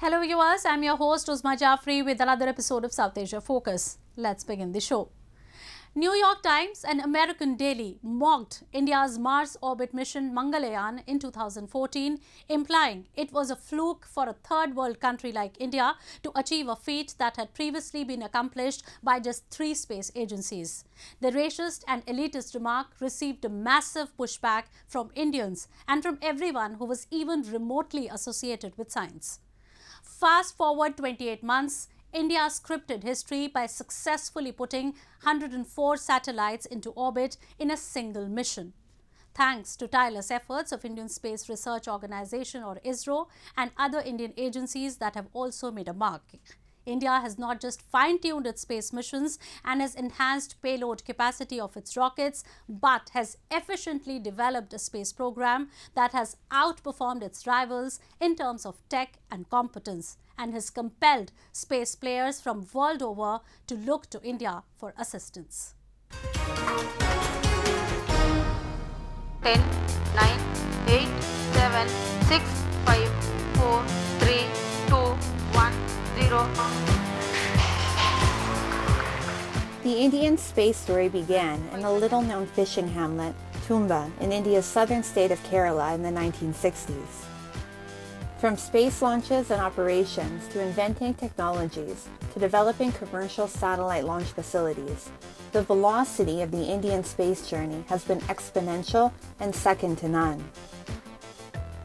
Hello viewers, I'm your host Uzma Jafri with another episode of South Asia Focus. Let's begin the show. New York Times and American Daily mocked India's Mars orbit mission Mangalyaan in 2014, implying it was a fluke for a third world country like India to achieve a feat that had previously been accomplished by just 3 space agencies. The racist and elitist remark received a massive pushback from Indians and from everyone who was even remotely associated with science. Fast forward 28 months, India scripted history by successfully putting 104 satellites into orbit in a single mission. Thanks to tireless efforts of Indian Space Research Organisation or ISRO and other Indian agencies that have also made a mark. India has not just fine-tuned its space missions and has enhanced payload capacity of its rockets, but has efficiently developed a space program that has outperformed its rivals in terms of tech and competence, and has compelled space players from world over to look to India for assistance. 10, 9, 8, 7, 6, 5, 4, 3, 2, 1, 0. The Indian space story began in a little-known fishing hamlet, Thumba, in India's southern state of Kerala in the 1960s. From space launches and operations to inventing technologies to developing commercial satellite launch facilities, the velocity of the Indian space journey has been exponential and second to none.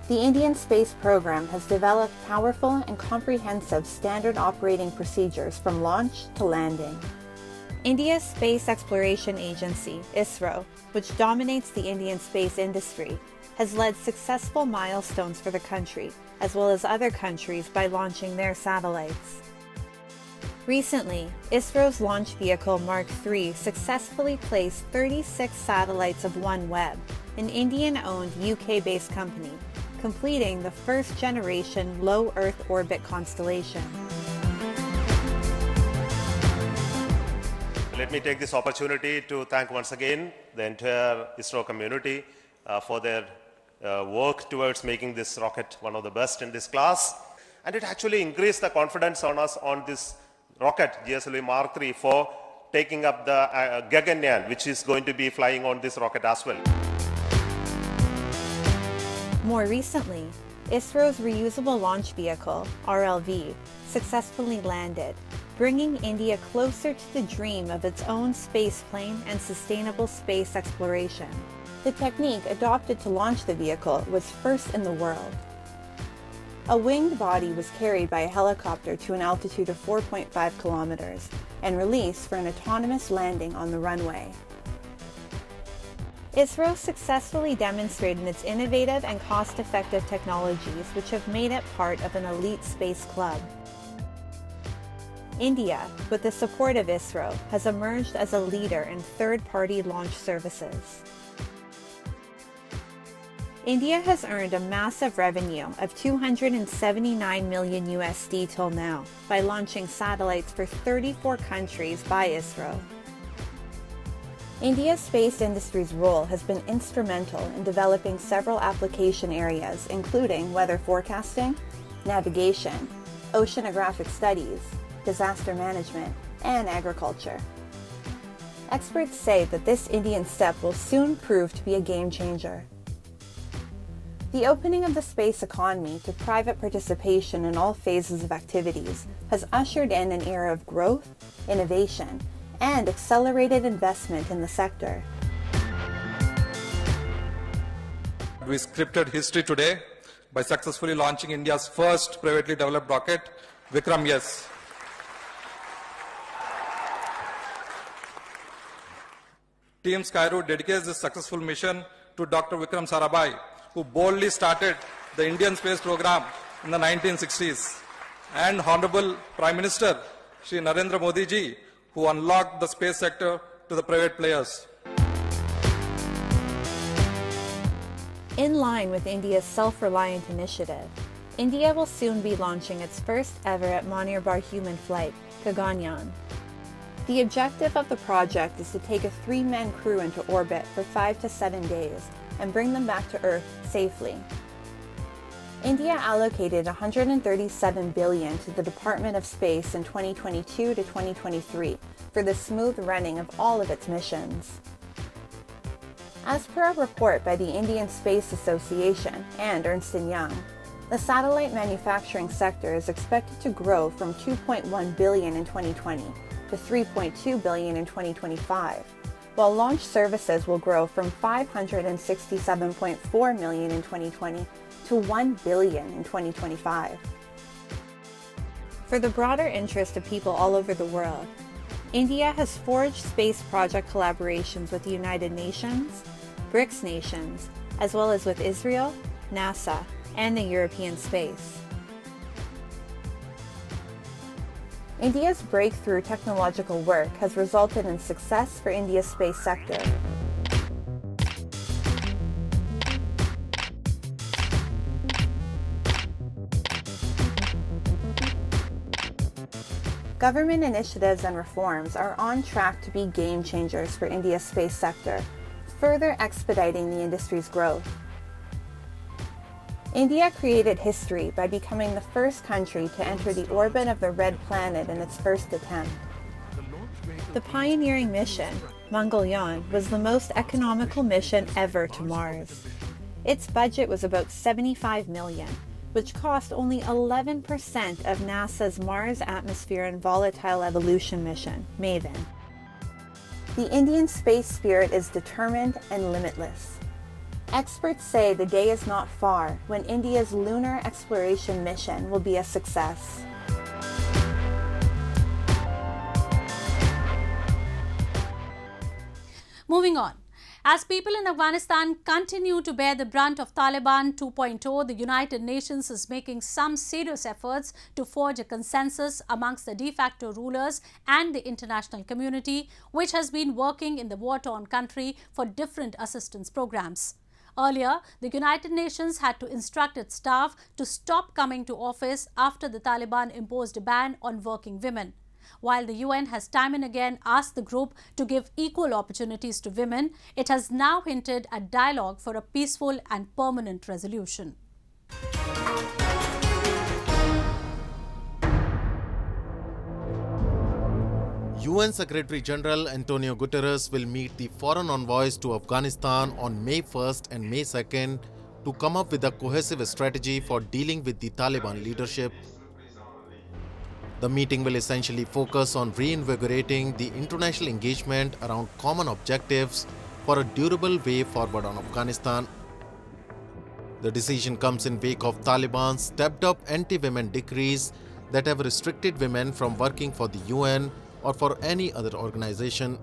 The Indian space program has developed powerful and comprehensive standard operating procedures from launch to landing. India's Space Exploration Agency, ISRO, which dominates the Indian space industry, has led successful milestones for the country, as well as other countries by launching their satellites. Recently, ISRO's launch vehicle Mark III successfully placed 36 satellites of OneWeb, an Indian-owned UK-based company, completing the first-generation low Earth orbit constellation. Let me take this opportunity to thank once again the entire ISRO community for their work towards making this rocket one of the best in this class. And it actually increased the confidence on us on this rocket, GSLV Mark III, for taking up the Gaganyaan, which is going to be flying on this rocket as well. More recently, ISRO's reusable launch vehicle, RLV, successfully landed, bringing India closer to the dream of its own spaceplane and sustainable space exploration. The technique adopted to launch the vehicle was first in the world. A winged body was carried by a helicopter to an altitude of 4.5 kilometers and released for an autonomous landing on the runway. ISRO successfully demonstrated its innovative and cost-effective technologies, which have made it part of an elite space club. India, with the support of ISRO, has emerged as a leader in third-party launch services. India has earned a massive revenue of $279 million USD till now by launching satellites for 34 countries by ISRO. India's space industry's role has been instrumental in developing several application areas, including weather forecasting, navigation, oceanographic studies, disaster management, and agriculture. Experts say that this Indian step will soon prove to be a game changer. The opening of the space economy to private participation in all phases of activities has ushered in an era of growth, innovation, and accelerated investment in the sector. We scripted history today by successfully launching India's first privately developed rocket, Vikram S. Team Skyroot dedicates this successful mission to Dr. Vikram Sarabhai, who boldly started the Indian space program in the 1960s, and Honorable Prime Minister Shri Narendra Modi ji, who unlocked the space sector to the private players. In line with India's self-reliant initiative, India will soon be launching its first ever Atmanirbhar human flight, Gaganyaan. The objective of the project is to take a 3-man crew into orbit for 5 to 7 days and bring them back to Earth safely. India allocated $137 billion to the Department of Space in 2022 to 2023 for the smooth running of all of its missions. As per a report by the Indian Space Association and Ernst & Young, the satellite manufacturing sector is expected to grow from $2.1 billion in 2020 to $3.2 billion in 2025, while launch services will grow from $567.4 million in 2020 to $1 billion in 2025. For the broader interest of people all over the world, India has forged space project collaborations with the United Nations, BRICS nations, as well as with Israel, NASA, and the European space. India's breakthrough technological work has resulted in success for India's space sector. Government initiatives and reforms are on track to be game changers for India's space sector, further expediting the industry's growth. India created history by becoming the first country to enter the orbit of the Red Planet in its first attempt. The pioneering mission, Mangalyaan, was the most economical mission ever to Mars. Its budget was about $75 million, which cost only 11% of NASA's Mars Atmosphere and Volatile Evolution mission, MAVEN. The Indian space spirit is determined and limitless. Experts say the day is not far when India's lunar exploration mission will be a success. Moving on. As people in Afghanistan continue to bear the brunt of Taliban 2.0, the United Nations is making some serious efforts to forge a consensus amongst the de facto rulers and the international community, which has been working in the war-torn country for different assistance programs. Earlier, the United Nations had to instruct its staff to stop coming to office after the Taliban imposed a ban on working women. While the UN has time and again asked the group to give equal opportunities to women, it has now hinted at dialogue for a peaceful and permanent resolution. UN Secretary General Antonio Guterres will meet the foreign envoys to Afghanistan on May 1st and May 2nd to come up with a cohesive strategy for dealing with the Taliban leadership. The meeting will essentially focus on reinvigorating the international engagement around common objectives for a durable way forward on Afghanistan. The decision comes in wake of Taliban's stepped-up anti-women decrees that have restricted women from working for the UN or for any other organization.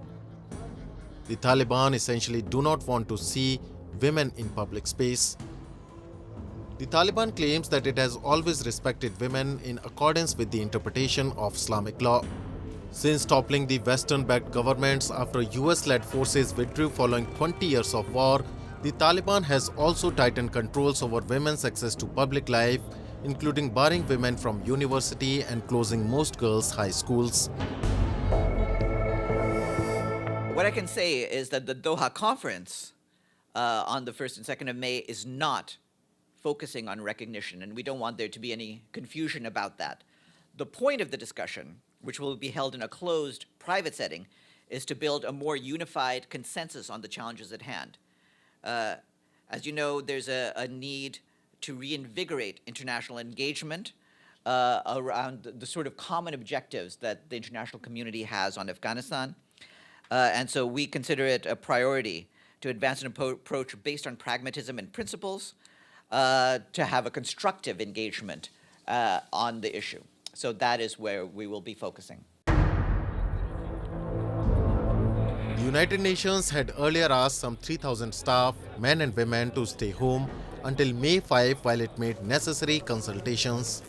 The Taliban essentially do not want to see women in public space. The Taliban claims that it has always respected women in accordance with the interpretation of Islamic law. Since toppling the Western-backed governments after US-led forces withdrew following 20 years of war, the Taliban has also tightened controls over women's access to public life, including barring women from university and closing most girls' high schools. What I can say is that the Doha conference on the 1st and 2nd of May is not focusing on recognition, and we don't want there to be any confusion about that. The point of the discussion, which will be held in a closed, private setting, is to build a more unified consensus on the challenges at hand. As you know, there's a need to reinvigorate international engagement around the sort of common objectives that the international community has on Afghanistan. And so we consider it a priority to advance an approach based on pragmatism and principles, to have a constructive engagement on the issue. So that is where we will be focusing. The United Nations had earlier asked some 3,000 staff, men and women, to stay home until May 5 while it made necessary consultations.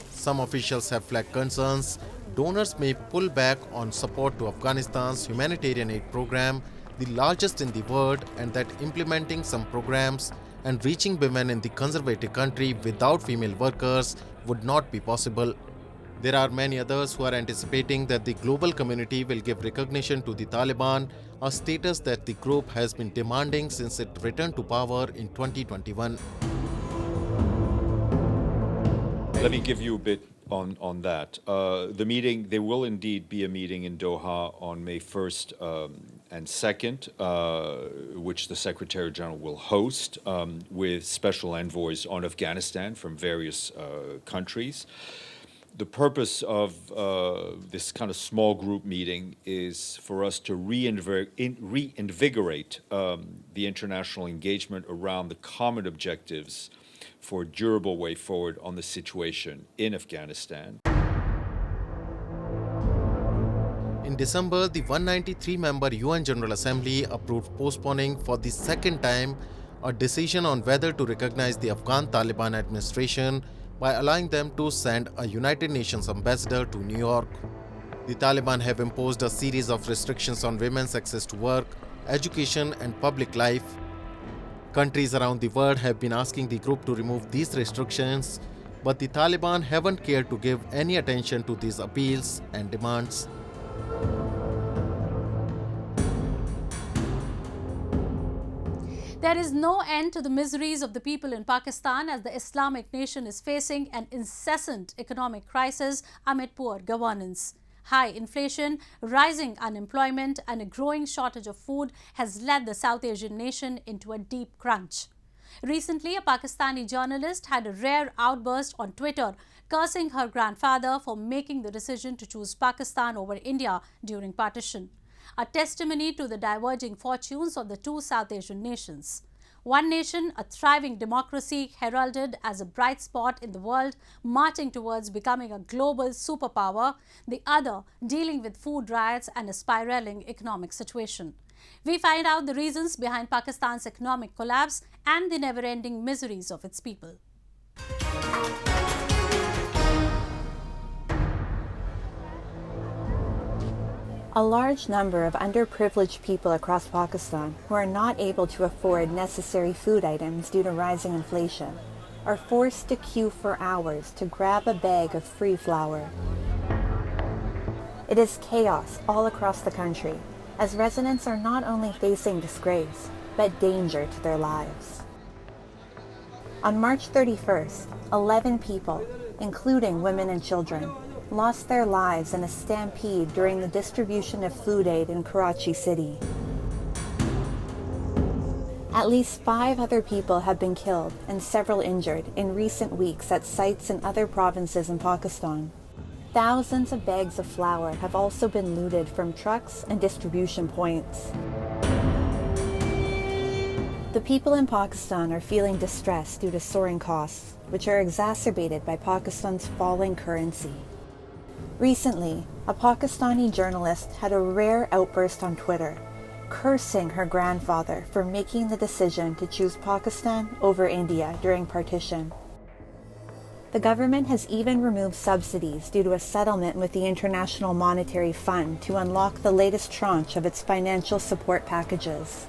Some officials have flagged concerns donors may pull back on support to Afghanistan's humanitarian aid program, the largest in the world, and that implementing some programs and reaching women in the conservative country without female workers would not be possible. There are many others who are anticipating that the global community will give recognition to the Taliban, a status that the group has been demanding since it returned to power in 2021. Let me give you a bit on that. The meeting, there will indeed be a meeting in Doha on May 1st and 2nd, which the Secretary General will host with special envoys on Afghanistan from various countries. The purpose of this kind of small group meeting is for us to reinvigorate the international engagement around the common objectives for a durable way forward on the situation in Afghanistan. In December, the 193-member UN General Assembly approved postponing for the second time a decision on whether to recognize the Afghan Taliban administration by allowing them to send a United Nations ambassador to New York. The Taliban have imposed a series of restrictions on women's access to work, education, and public life. Countries around the world have been asking the group to remove these restrictions, but the Taliban haven't cared to give any attention to these appeals and demands. There is no end to the miseries of the people in Pakistan as the Islamic nation is facing an incessant economic crisis amid poor governance. High inflation, rising unemployment, and a growing shortage of food has led the South Asian nation into a deep crunch. Recently, a Pakistani journalist had a rare outburst on Twitter, cursing her grandfather for making the decision to choose Pakistan over India during partition, a testimony to the diverging fortunes of the two South Asian nations. One nation, a thriving democracy heralded as a bright spot in the world, marching towards becoming a global superpower, the other dealing with food riots and a spiraling economic situation. We find out the reasons behind Pakistan's economic collapse and the never-ending miseries of its people. A large number of underprivileged people across Pakistan who are not able to afford necessary food items due to rising inflation are forced to queue for hours to grab a bag of free flour. It is chaos all across the country, as residents are not only facing disgrace, but danger to their lives. On March 31st, 11 people, including women and children, lost their lives in a stampede during the distribution of food aid in Karachi City. At least 5 other people have been killed and several injured in recent weeks at sites in other provinces in Pakistan. Thousands of bags of flour have also been looted from trucks and distribution points. The people in Pakistan are feeling distress due to soaring costs, which are exacerbated by Pakistan's falling currency. Recently, a Pakistani journalist had a rare outburst on Twitter, cursing her grandfather for making the decision to choose Pakistan over India during partition. The government has even removed subsidies due to a settlement with the International Monetary Fund to unlock the latest tranche of its financial support packages.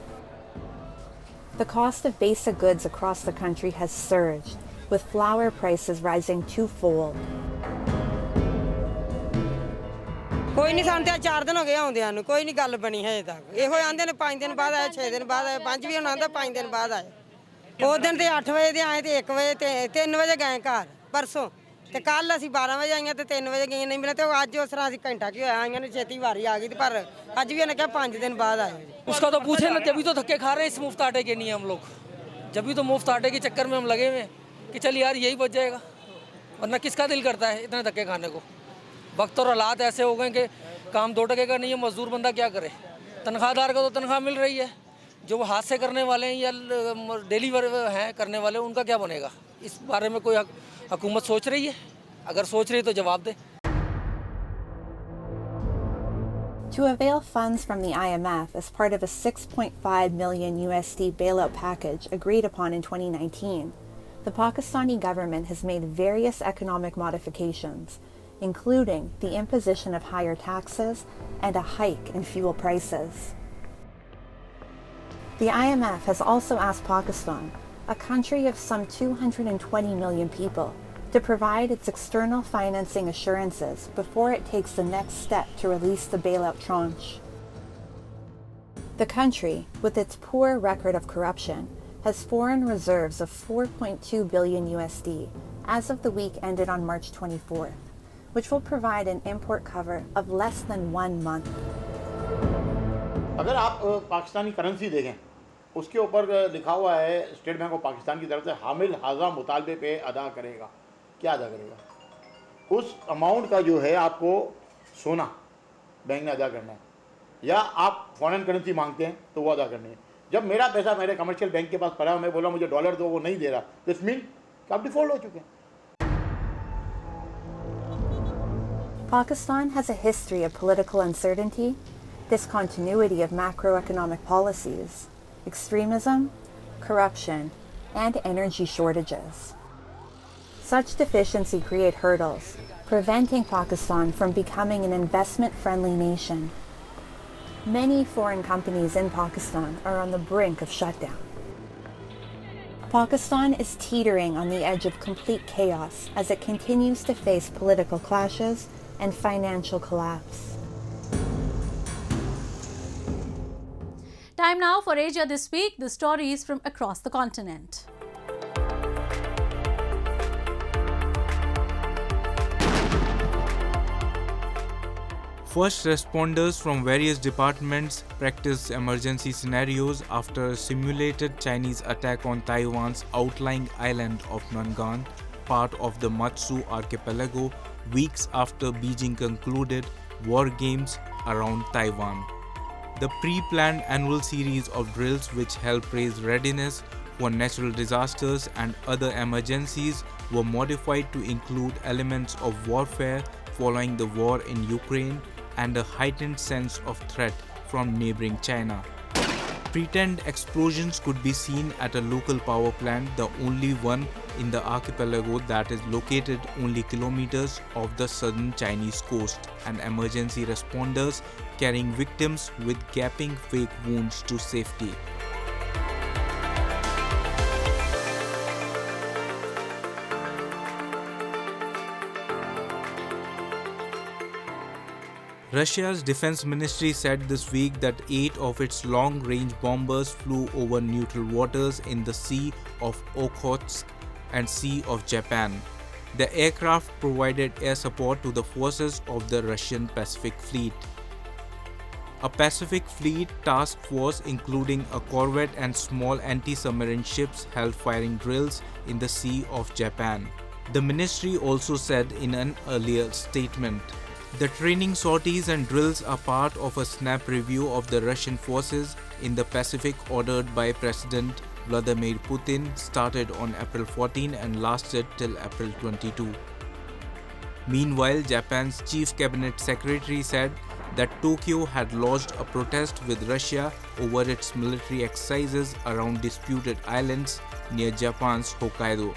The cost of basic goods across the country has surged, with flour prices rising twofold. कोई नहीं सानते 4 दिन हो गए आउंदियां नु कोई नहीं गल बनी है तक ਇਹੋ ਆਂਦੇ ਨੇ 5 ਦਿਨ ਬਾਅਦ ਆਏ 6 ਦਿਨ ਬਾਅਦ ਆਏ 5 ਵੀ ਉਹਨਾਂ ਦਾ 5 ਦਿਨ ਬਾਅਦ ਆਏ ਉਹ ਦਿਨ ਤੇ 8 ਵਜੇ ਦੇ ਆਏ ਤੇ 1 ਵਜੇ ਤੇ 3 ਵਜੇ ਗਏ ਘਰ ਪਰਸੋਂ ਤੇ ਕੱਲ ਅਸੀਂ 12 ਵਜੇ ਆਈਆਂ ਤੇ 3 ਵਜੇ ਗਏ ਨਹੀਂ ਮਿਲੇ ਤੇ ਅੱਜ ਉਸ ਤਰ੍ਹਾਂ ਅਸੀਂ ਘੰਟਾ ਕੀ ਹੋਇਆ ਆਈਆਂ ਨੇ ਛੇਤੀ ਵਾਰੀ ਆ ਗਈ ਤੇ ਪਰ ਅੱਜ ਵੀ ਉਹਨੇ ਕਿਹਾ 5 दिन बाद आए उसका तो पूछे ना जब भी तो धक्के खा रहे हैं इस मुफ्त आटे के नहीं हम लोग जब भी तो मुफ्त आटे के चक्कर में हम लगे हुए कि चल यार यही बच जाएगा वरना किसका दिल करता है इतने धक्के खाने को वक्त और हालात ऐसे हो गए कि काम 2 टके का नहीं है मजदूर बंदा क्या करे तनख्वाहदार का तो तनख्वाह मिल रही है जो वो हाथ से करने वाले हैं या डेली हैं करने वाले उनका क्या बनेगा इस बारे में कोई हुकूमत सोच रही है अगर सोच रही है तो जवाब दे To avail funds from the IMF as part of a $6.5 million USD bailout package agreed upon in 2019, the Pakistani government has made various economic modifications, including the imposition of higher taxes and a hike in fuel prices. The IMF has also asked Pakistan, a country of some 220 million people, to provide its external financing assurances before it takes the next step to release the bailout tranche. The country, with its poor record of corruption, has foreign reserves of 4.2 billion USD as of the week ended on March 24th, which will provide an import cover of less than 1 month. अगर आप Pakistani currency देखें उसके ऊपर लिखा हुआ है state bank of Pakistan की तरफ से हामिल हाजा मुतालबे पे अदा करेगा। क्या अदा करेगा? उस अमाउंट का जो है आपको सोना बैंक ने अदा करना है, या आप फॉरेन करेंसी मांगते हैं तो वो अदा करनी है। जब मेरा पैसा मेरे कमर्शियल बैंक के पास पड़ा, मैं बोला मुझे डॉलर दो, वो नहीं दे रहा, दिस मीन कि आप डिफॉल्ट हो चुके हैं। Pakistan has a history of political uncertainty, discontinuity of macroeconomic policies, extremism, corruption, and energy shortages. Such deficiency create hurdles, preventing Pakistan from becoming an investment-friendly nation. Many foreign companies in Pakistan are on the brink of shutdown. Pakistan is teetering on the edge of complete chaos as it continues to face political clashes and financial collapse. Time now for Asia This Week, the stories from across the continent. First responders from various departments practiced emergency scenarios after a simulated Chinese attack on Taiwan's outlying island of Nangan, part of the Matsu archipelago, weeks after Beijing concluded war games around Taiwan. The pre-planned annual series of drills which help raise readiness for natural disasters and other emergencies were modified to include elements of warfare following the war in Ukraine and a heightened sense of threat from neighboring China. Pretend explosions could be seen at a local power plant, the only one in the archipelago that is located only kilometers off the southern Chinese coast, and emergency responders carrying victims with gaping fake wounds to safety. Russia's defense ministry said this week that 8 of its long-range bombers flew over neutral waters in the Sea of Okhotsk and Sea of Japan. The aircraft provided air support to the forces of the Russian Pacific Fleet. A Pacific Fleet task force including a corvette and small anti-submarine ships held firing drills in the Sea of Japan. The ministry also said in an earlier statement, the training sorties and drills are part of a snap review of the Russian forces in the Pacific ordered by President Vladimir Putin, started on April 14 and lasted till April 22. Meanwhile, Japan's chief cabinet secretary said that Tokyo had lodged a protest with Russia over its military exercises around disputed islands near Japan's Hokkaido.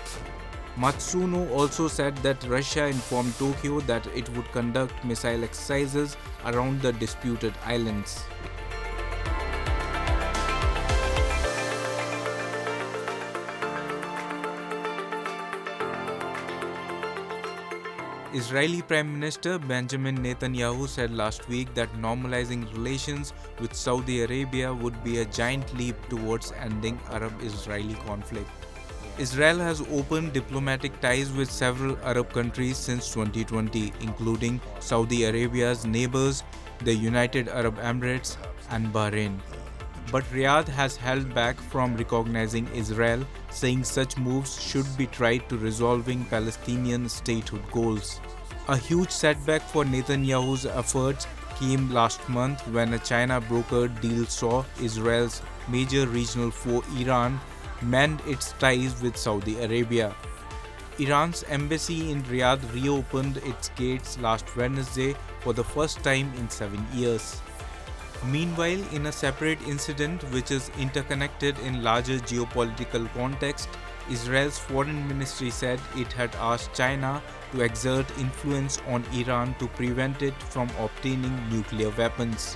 Matsuno also said that Russia informed Tokyo that it would conduct missile exercises around the disputed islands. Israeli Prime Minister Benjamin Netanyahu said last week that normalizing relations with Saudi Arabia would be a giant leap towards ending Arab-Israeli conflict. Israel has opened diplomatic ties with several Arab countries since 2020, including Saudi Arabia's neighbors, the United Arab Emirates, and Bahrain. But Riyadh has held back from recognizing Israel, saying such moves should be tried to resolving Palestinian statehood goals. A huge setback for Netanyahu's efforts came last month when a China brokered deal saw Israel's major regional foe Iran mend its ties with Saudi Arabia. Iran's embassy in Riyadh reopened its gates last Wednesday for the first time in 7 years. Meanwhile, in a separate incident which is interconnected in larger geopolitical context, Israel's foreign ministry said it had asked China to exert influence on Iran to prevent it from obtaining nuclear weapons.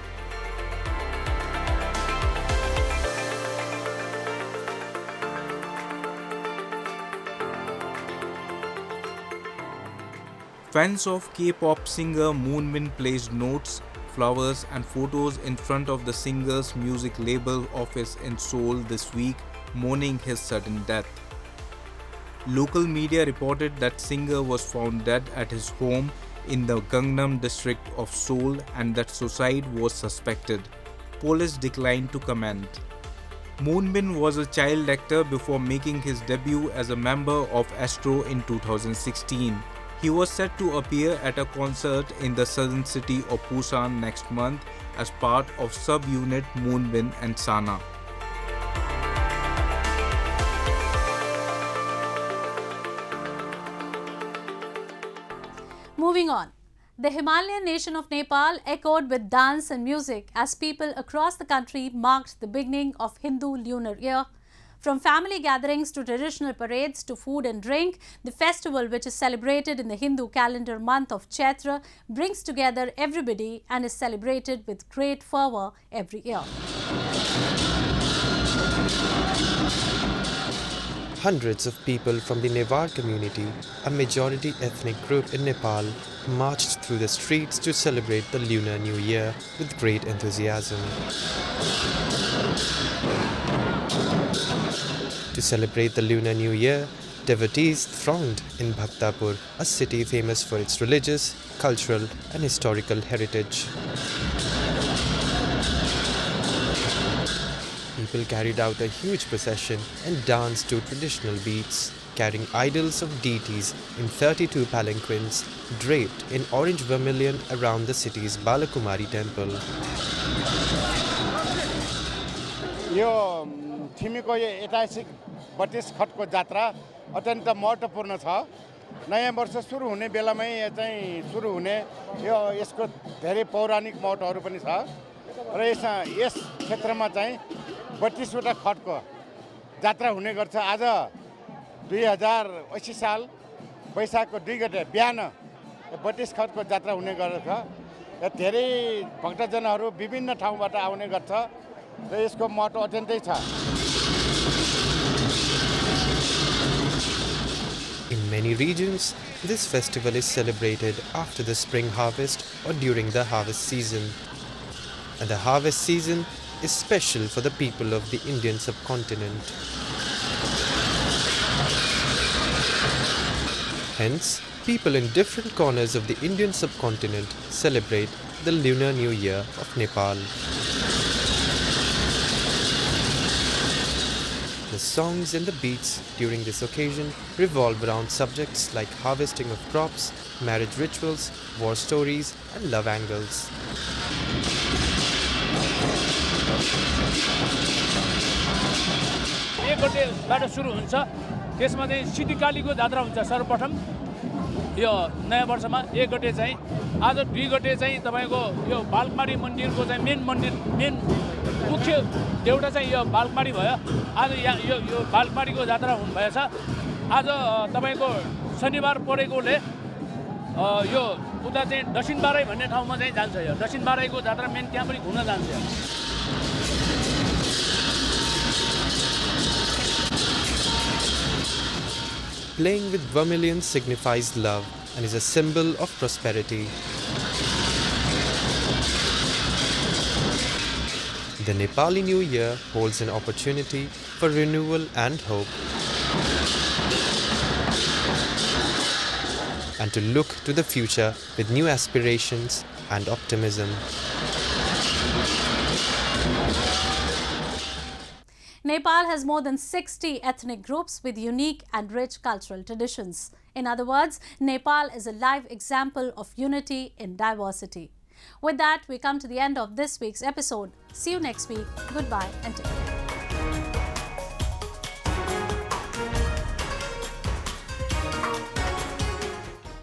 Fans of K-pop singer Moonbin placed notes, flowers and photos in front of the singer's music label office in Seoul this week, mourning his sudden death. Local media reported that singer was found dead at his home in the Gangnam district of Seoul and that suicide was suspected. Police declined to comment. Moonbin was a child actor before making his debut as a member of ISRO in 2016. He was set to appear at a concert in the southern city of Busan next month as part of sub-unit Moonbin and Sana. Moving on. The Himalayan nation of Nepal echoed with dance and music as people across the country marked the beginning of Hindu Lunar Year. From family gatherings to traditional parades to food and drink, the festival, which is celebrated in the Hindu calendar month of Chaitra, brings together everybody and is celebrated with great fervour every year. Hundreds of people from the Newar community, a majority ethnic group in Nepal, marched through the streets to celebrate the Lunar New Year with great enthusiasm. To celebrate the Lunar New Year, devotees thronged in Bhaktapur, a city famous for its religious, cultural and historical heritage. People carried out a huge procession and danced to traditional beats, carrying idols of deities in 32 palanquins draped in orange vermilion around the city's Balakumari temple. थिमीको यो ऐतिहासिक 32 खटको जात्रा अत्यन्त महत्त्वपूर्ण छ। नयाँ वर्ष सुरु हुने बेलामै चाहिँ सुरु हुने यो यसको धेरै पौराणिक महत्त्वहरू पनि छ र यस क्षेत्रमा चाहिँ 32 वटा खटको जात्रा हुने गर्छ। आज 2080 साल वैशाखको 2 गते बिहान 32 खटको जात्रा हुने गर्छ र धेरै भक्तजनहरू विभिन्न ठाउँबाट आउने गर्छ र यसको महत्त्व अत्यन्तै छ। In many regions, this festival is celebrated after the spring harvest or during the harvest season. And the harvest season is special for the people of the Indian subcontinent. Hence, people in different corners of the Indian subcontinent celebrate the Lunar New Year of Nepal. The songs and the beats during this occasion revolve around subjects like harvesting of crops, marriage rituals, war stories, and love angles. एक गतेबाट सुरु हुन्छ त्यसमा चाहिँ सिद्धिकालीको जात्रा हुन्छ सर्वप्रथम यो नयाँ वर्षमा। एक गते चाहिँ आज 2 गते चाहिँ तपाईको यो बालकुमारी मन्दिरको चाहिँ मेन मुख्य देउटा चाहिँ यो बालकुमारी भयो। आज यहाँ यो बालकुमारीको जात्रा हुने भएछ। आज तपाईको शनिबार परेकोले यो उता चाहिँ दक्षिणबाराई भन्ने ठाउँमा चाहिँ जान्छ। यो दक्षिणबाराईको जात्रा मेन त्यहाँ पनि घुम्न जान्छ। Playing with vermilion signifies love and is a symbol of prosperity. The Nepali New Year holds an opportunity for renewal and hope, and to look to the future with new aspirations and optimism. Nepal has more than 60 ethnic groups with unique and rich cultural traditions. In other words, Nepal is a live example of unity in diversity. With that, we come to the end of this week's episode. See you next week. Goodbye and take care.